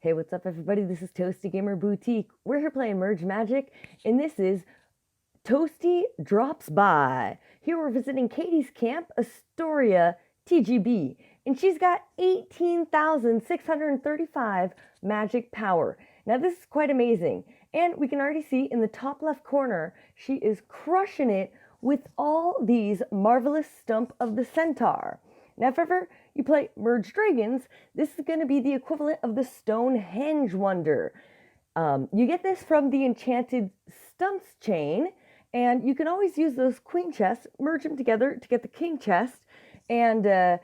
Hey, what's up, everybody? This is Toasty Gamer Boutique. We're here playing Merge Magic, and this is Toasty Drops By. Here we're visiting Kaity's camp, Astoria, TGB, and she's got 18,635 magic power. Now, this is quite amazing, and we can already see in the top left corner, she is crushing it with all these marvelous Stump of the Centaur. Now, if ever you play Merge Dragons, this is going to be the equivalent of the Stonehenge Wonder. You get this from the Enchanted Stumps chain, and you can always use those queen chests, merge them together to get the king chest, and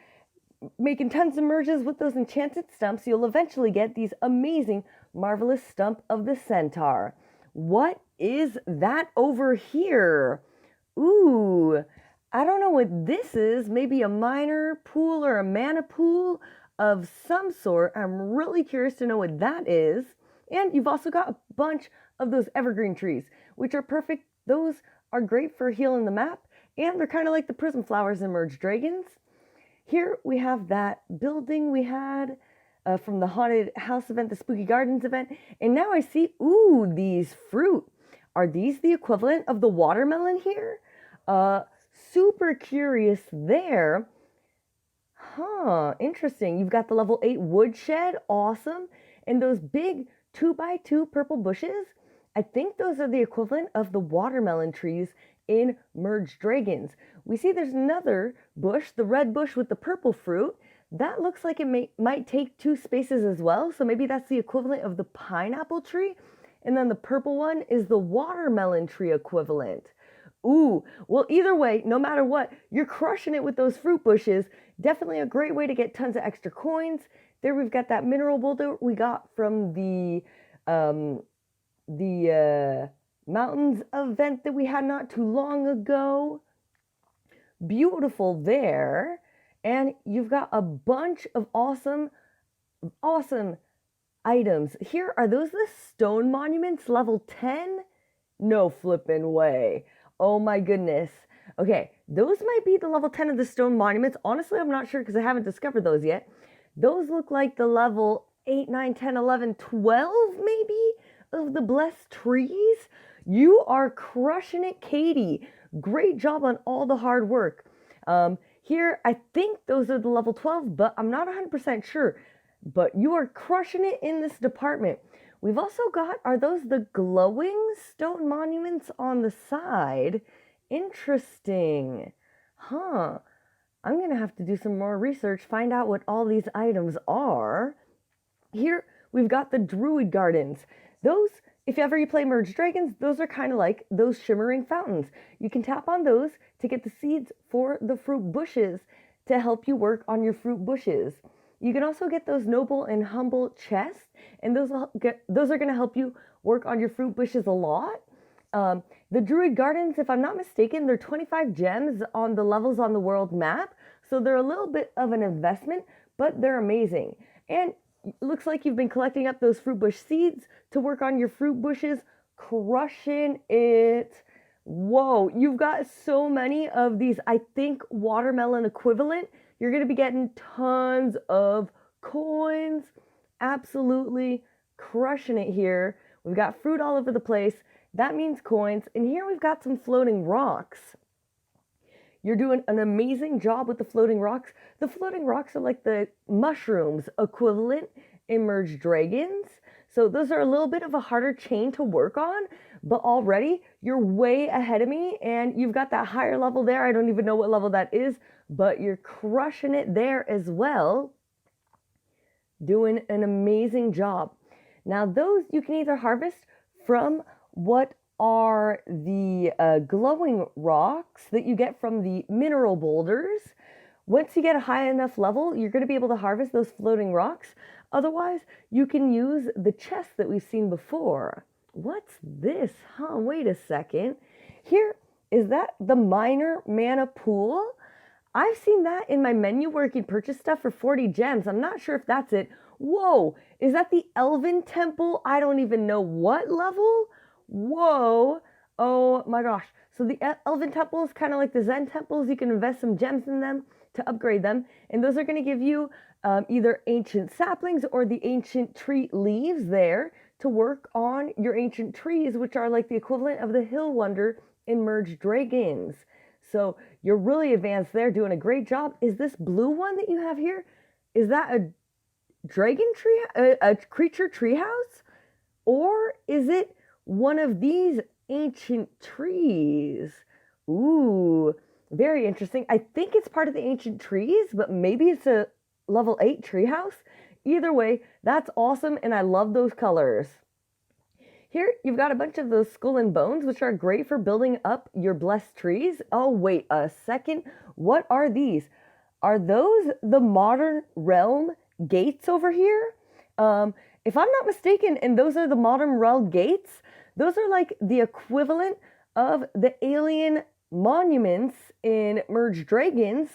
making tons of merges with those enchanted stumps, you'll eventually get these amazing, marvelous Stump of the Centaur. What is that over here? Ooh, I don't know what this is. Maybe a minor pool or a mana pool of some sort. I'm really curious to know what that is. And you've also got a bunch of those evergreen trees, which are perfect. Those are great for healing the map, and they're kind of like the prism flowers in Merge Dragons. Here we have that building we had from the Haunted House event, the Spooky Gardens event. And now I see, ooh, these fruit. Are these the equivalent of the watermelon here? Super curious there. Huh, interesting. You've got the level 8 Woodshed, awesome. And those big 2x2 purple bushes, I think those are the equivalent of the watermelon trees in Merge Dragons. We see there's another bush, the red bush with the purple fruit. That looks like it might take 2 spaces as well, so maybe that's the equivalent of the pineapple tree. And then the purple one is the watermelon tree equivalent. Ooh, well, either way, no matter what, you're crushing it with those fruit bushes. Definitely a great way to get tons of extra coins. There we've got that mineral boulder we got from the mountains event that we had not too long ago. Beautiful there. And you've got a bunch of awesome items. Here, are those the stone monuments, level 10? No flippin' way. Oh my goodness. Okay, those might be the level 10 of the stone monuments. Honestly, I'm not sure because I haven't discovered those yet. Those look like the level 8, 9, 10, 11, 12 maybe of the blessed trees. You are crushing it, Kaity. Great job on all the hard work. Here, I think those are the level 12, but I'm not 100% sure. But you are crushing it in this department. We've also got, are those the glowing stone monuments on the side? Interesting. Huh. I'm going to have to do some more research, find out what all these items are. Here, we've got the Druid Gardens. Those, if ever you play Merge Dragons, those are kind of like those shimmering fountains. You can tap on those to get the seeds for the fruit bushes to help you work on your fruit bushes. You can also get those noble and humble chests, and those are going to help you work on your fruit bushes a lot. The Druid Gardens, if I'm not mistaken, they're 25 gems on the levels on the world map, so they're a little bit of an investment, but they're amazing. And it looks like you've been collecting up those fruit bush seeds to work on your fruit bushes, crushing it. Whoa, you've got so many of these, I think, watermelon equivalent. You're going to be getting tons of coins. Absolutely crushing it here. We've got fruit all over the place. That means coins. And here we've got some floating rocks. You're doing an amazing job with the floating rocks. The floating rocks are like the mushrooms equivalent in Merge Dragons. So those are a little bit of a harder chain to work on, but already you're way ahead of me and you've got that higher level there. I don't even know what level that is, but you're crushing it there as well. Doing an amazing job. Now those you can either harvest from what are the glowing rocks that you get from the mineral boulders. Once you get a high enough level, you're going to be able to harvest those floating rocks. Otherwise, you can use the chest that we've seen before. What's this? Huh, wait a second. Here, is that the minor mana pool? I've seen that in my menu where you can purchase stuff for 40 gems. I'm not sure if that's it. Whoa, is that the Elven Temple? I don't even know what level. Whoa, oh my gosh. So the Elven Temple is kind of like the Zen temples. You can invest some gems in them to upgrade them. And those are going to give you either ancient saplings or the ancient tree leaves there to work on your ancient trees, which are like the equivalent of the hill wonder in Merged Dragons. So you're really advanced there, doing a great job. Is this blue one that you have here, is that a dragon tree, a creature treehouse? Or is it one of these ancient trees? Ooh, very interesting. I think it's part of the ancient trees, but maybe it's a level 8 treehouse. Either way, that's awesome, and I love those colors. Here, you've got a bunch of those skull and bones, which are great for building up your blessed trees. Oh, wait a second. What are these? Are those the modern realm gates over here? If I'm not mistaken, and those are the modern realm gates, those are like the equivalent of the alien monuments in Merged Dragons.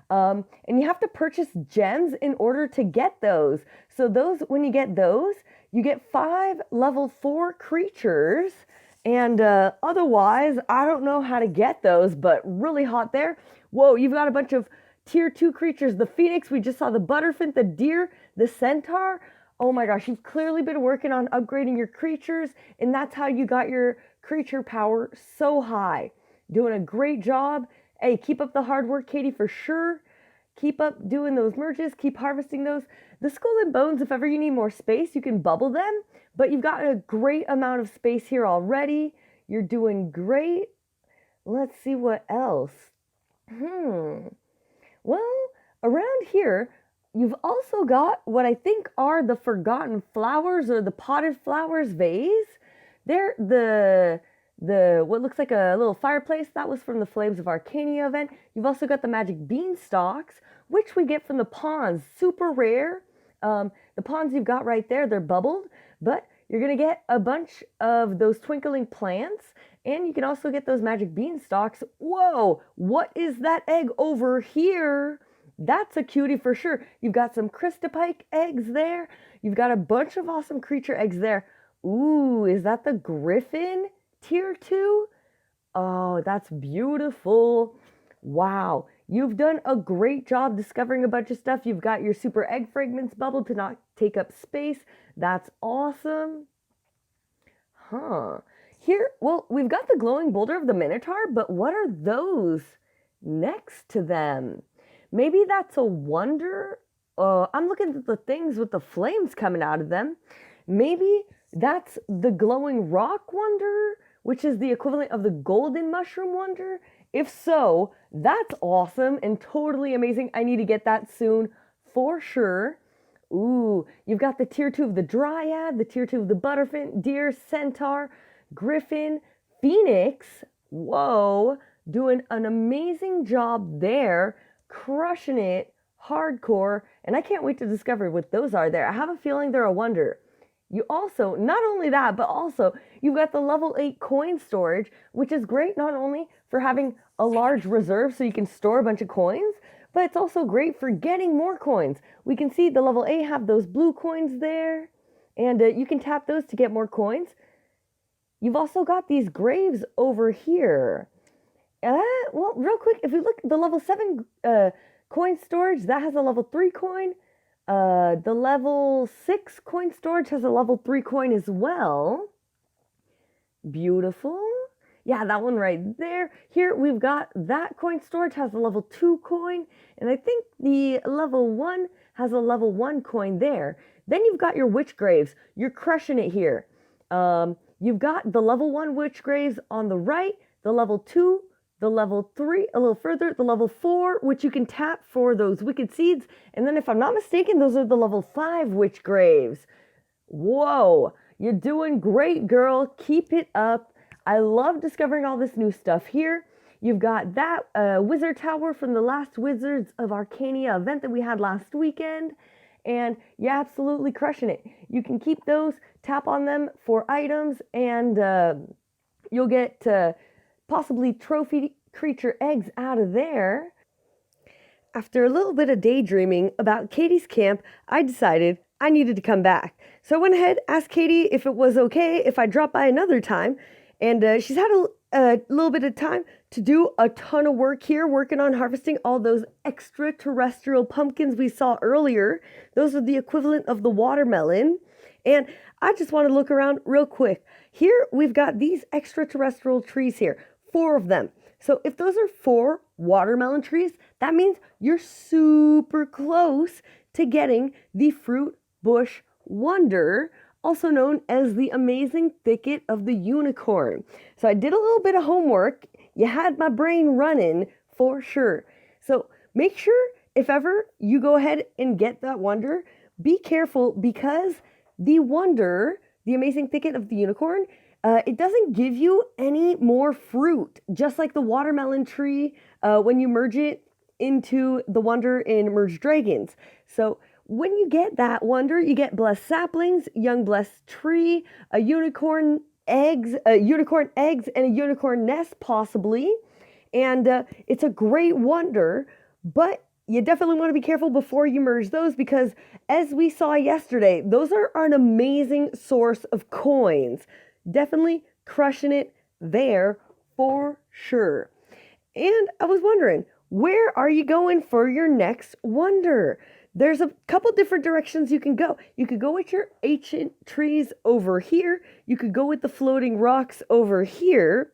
And you have to purchase gems in order to get those. So those, when you get those, you get 5 level 4 creatures. And otherwise, I don't know how to get those, but really hot there. Whoa, you've got a bunch of tier 2 creatures. The phoenix, we just saw the butterfin, the deer, the centaur. Oh my gosh, you've clearly been working on upgrading your creatures, and that's how you got your creature power so high. Doing a great job. Hey, keep up the hard work, Katie, for sure. Keep up doing those merges. Keep harvesting those. The skull and bones, if ever you need more space, you can bubble them. But you've got a great amount of space here already. You're doing great. Let's see what else. Well, around here, you've also got what I think are the forgotten flowers or the potted flowers vase. They're the what looks like a little fireplace. That was from the Flames of Arcania event. You've also got the magic beanstalks, which we get from the ponds. Super rare. The ponds you've got right there, they're bubbled, but you're going to get a bunch of those twinkling plants, and you can also get those magic beanstalks. Whoa, what is that egg over here? That's a cutie for sure. You've got some Christopike eggs there. You've got a bunch of awesome creature eggs there. Ooh, is that the griffin tier 2? Oh, that's beautiful. Wow, you've done a great job discovering a bunch of stuff. You've got your super egg fragments bubbled to not take up space. That's awesome. Here, well, we've got the glowing boulder of the Minotaur, but what are those next to them? Maybe that's a wonder. I'm looking at the things with the flames coming out of them. Maybe that's the glowing rock wonder, which is the equivalent of the golden mushroom wonder. If so, that's awesome and totally amazing. I need to get that soon for sure. Ooh, you've got the tier 2 of the dryad, the tier 2 of the butterfin, deer, centaur, griffin, phoenix. Whoa, doing an amazing job there. Crushing it hardcore, and I can't wait to discover what those are there. I have a feeling they're a wonder. You also, not only that, but also you've got the level 8 coin storage, which is great not only for having a large reserve so you can store a bunch of coins, but it's also great for getting more coins. We can see the level 8 have those blue coins there, and you can tap those to get more coins. You've also got these graves over here. Well, real quick, if we look at the level 7 coin storage, that has a level 3 coin. The level 6 coin storage has a level 3 coin as well. Beautiful. Yeah, that one right there. Here we've got that coin storage has a level 2 coin, and I think the level 1 has a level 1 coin there. Then you've got your witch graves. You're crushing it here. You've got the level 1 witch graves on the right, the level 2, the level 3 a little further, the level 4, which you can tap for those wicked seeds. And then if I'm not mistaken, those are the level 5 witch graves. Whoa, you're doing great, girl. Keep it up. I love discovering all this new stuff here. You've got that wizard tower from the last Wizards of Arcania event that we had last weekend. And you're absolutely crushing it. You can keep those, tap on them for items, and you'll get possibly trophy creature eggs out of there. After a little bit of daydreaming about Katie's camp, I decided I needed to come back. So I went ahead, asked Katie if it was okay if I dropped by another time, and she's had a little bit of time to do a ton of work here, working on harvesting all those extraterrestrial pumpkins we saw earlier. Those are the equivalent of the watermelon. And I just want to look around real quick. Here we've got these extraterrestrial trees here, 4 of them. So if those are 4 watermelon trees, that means you're super close to getting the fruit bush wonder, also known as the amazing thicket of the unicorn. So I did a little bit of homework. You had my brain running for sure. So make sure if ever you go ahead and get that wonder, be careful because the wonder, the amazing thicket of the unicorn, it doesn't give you any more fruit, just like the watermelon tree when you merge it into the wonder in Merge Dragons. So when you get that wonder, you get blessed saplings, young blessed tree, a unicorn eggs, and a unicorn nest possibly. And it's a great wonder, but you definitely want to be careful before you merge those because as we saw yesterday, those are an amazing source of coins. Definitely crushing it there for sure. And I was wondering, where are you going for your next wonder? There's a couple different directions you can go. You could go with your ancient trees over here. You could go with the floating rocks over here.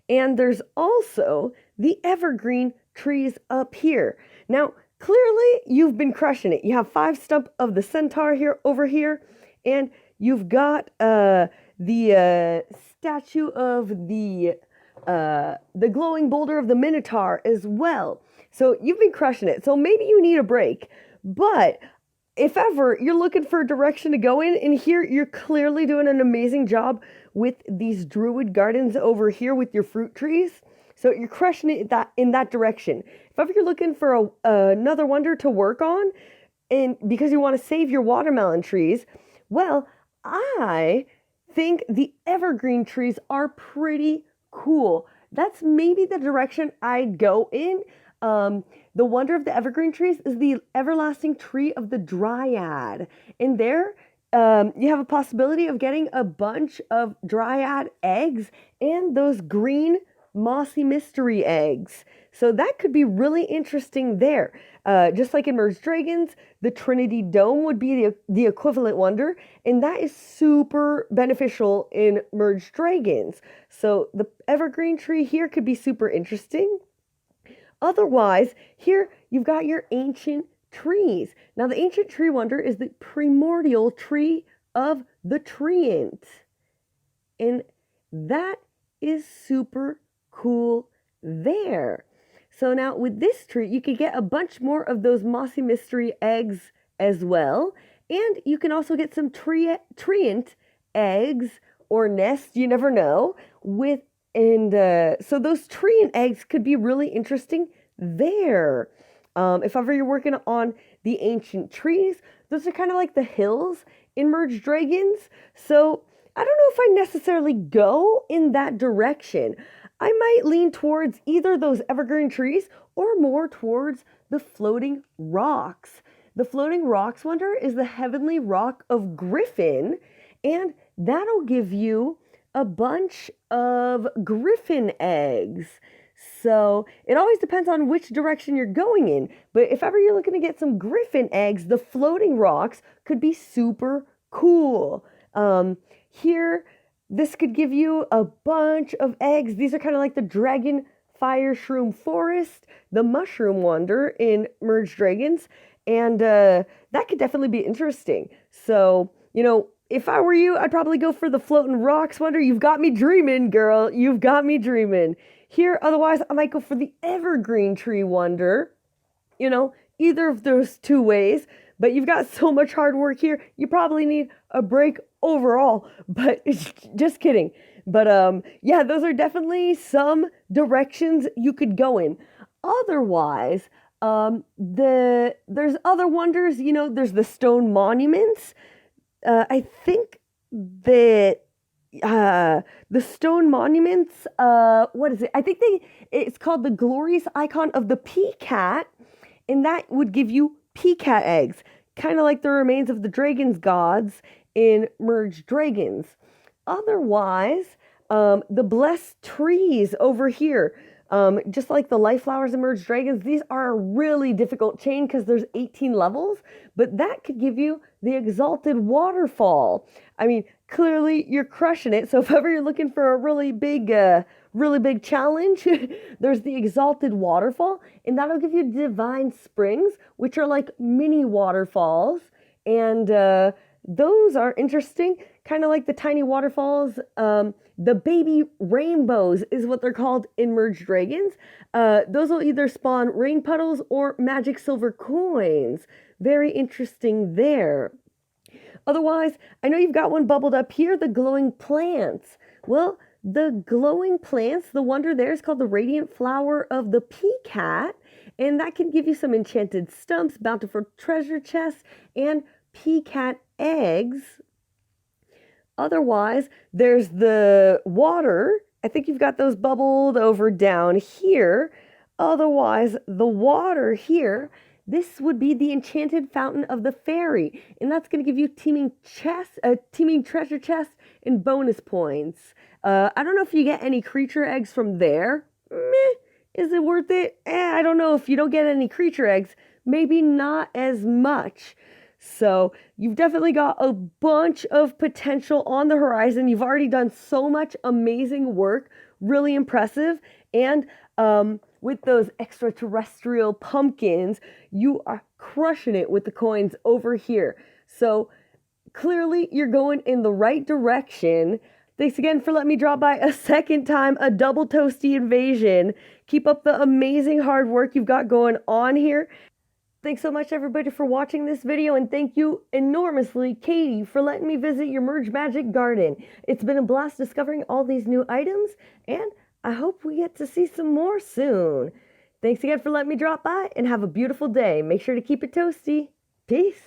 And there's also the evergreen trees up here. Now, clearly you've been crushing it. You have 5 stump of the centaur here over here, and you've got the statue of the glowing boulder of the Minotaur as well. So you've been crushing it. So maybe you need a break. But if ever you're looking for a direction to go in, and here you're clearly doing an amazing job with these Druid Gardens over here with your fruit trees. So you're crushing it in that direction. If ever you're looking for another wonder to work on, and because you want to save your watermelon trees, well, I think the evergreen trees are pretty cool. That's maybe the direction I'd go in. The wonder of the evergreen trees is the everlasting tree of the dryad. And there, you have a possibility of getting a bunch of dryad eggs and those green mossy mystery eggs. So that could be really interesting there. Just like in Merge Dragons, the Trinity Dome would be the equivalent wonder, and that is super beneficial in Merge Dragons. So the evergreen tree here could be super interesting. Otherwise, here you've got your ancient trees. Now, the ancient tree wonder is the primordial tree of the treant. And that is super cool there. So now with this tree, you can get a bunch more of those mossy mystery eggs as well. And you can also get some treant eggs or nests, you never know, so those treant eggs could be really interesting there. If ever you're working on the ancient trees, those are kind of like the hills in Merge Dragons. So I don't know if I necessarily go in that direction. I might lean towards either those evergreen trees or more towards the floating rocks. The floating rocks wonder is the heavenly rock of Griffin, and that'll give you a bunch of griffin eggs. So it always depends on which direction you're going in. But if ever you're looking to get some griffin eggs, the floating rocks could be super cool. Here, this could give you a bunch of eggs. These are kind of like the dragon fire shroom forest, the mushroom wonder in Merge Dragons. And that could definitely be interesting. So, if I were you, I'd probably go for the floating rocks wonder. You've got me dreaming, girl. You've got me dreaming. Here, otherwise, I might go for the evergreen tree wonder. Either of those 2 ways. But you've got so much hard work here, you probably need a break overall. But just kidding. But yeah, those are definitely some directions you could go in. Otherwise, there's other wonders. There's the stone monuments. I think that the stone monuments, what is it? I think it's called the glorious icon of the peacat, and that would give you peacat eggs, kind of like the remains of the dragon's gods in Merge Dragons. Otherwise, The blessed trees over here. Just like the life flowers and merged dragons, these are a really difficult chain because there's 18 levels, but that could give you the exalted waterfall. I mean, clearly you're crushing it. So if ever you're looking for a really big challenge, there's the exalted waterfall, and that'll give you divine springs, which are like mini waterfalls. And those are interesting, kind of like the tiny waterfalls. The baby rainbows is what they're called in merged dragons. Those will either spawn rain puddles or magic silver coins. Very interesting there. Otherwise, I know you've got one bubbled up here, the glowing plants. Well, the glowing plants, the wonder there is called the radiant flower of the peacat, and that can give you some enchanted stumps, bountiful treasure chests, and peacat eggs. Otherwise, there's the water. I think you've got those bubbled over down here. Otherwise, the water here, this would be the enchanted fountain of the fairy, and that's going to give you teeming treasure chests and bonus points. I don't know if you get any creature eggs from there. Meh, is it worth it? I don't know. If you don't get any creature eggs, maybe not as much. So you've definitely got a bunch of potential on the horizon. You've already done so much amazing work, really impressive. And with those extraterrestrial pumpkins, you are crushing it with the coins over here. So clearly you're going in the right direction. Thanks again for letting me drop by a second time, a double Toasty invasion. Keep up the amazing hard work you've got going on here. Thanks so much, everybody, for watching this video, and thank you enormously, Katie, for letting me visit your Merge Magic garden. It's been a blast discovering all these new items, and I hope we get to see some more soon. Thanks again for letting me drop by, and have a beautiful day. Make sure to keep it toasty. Peace.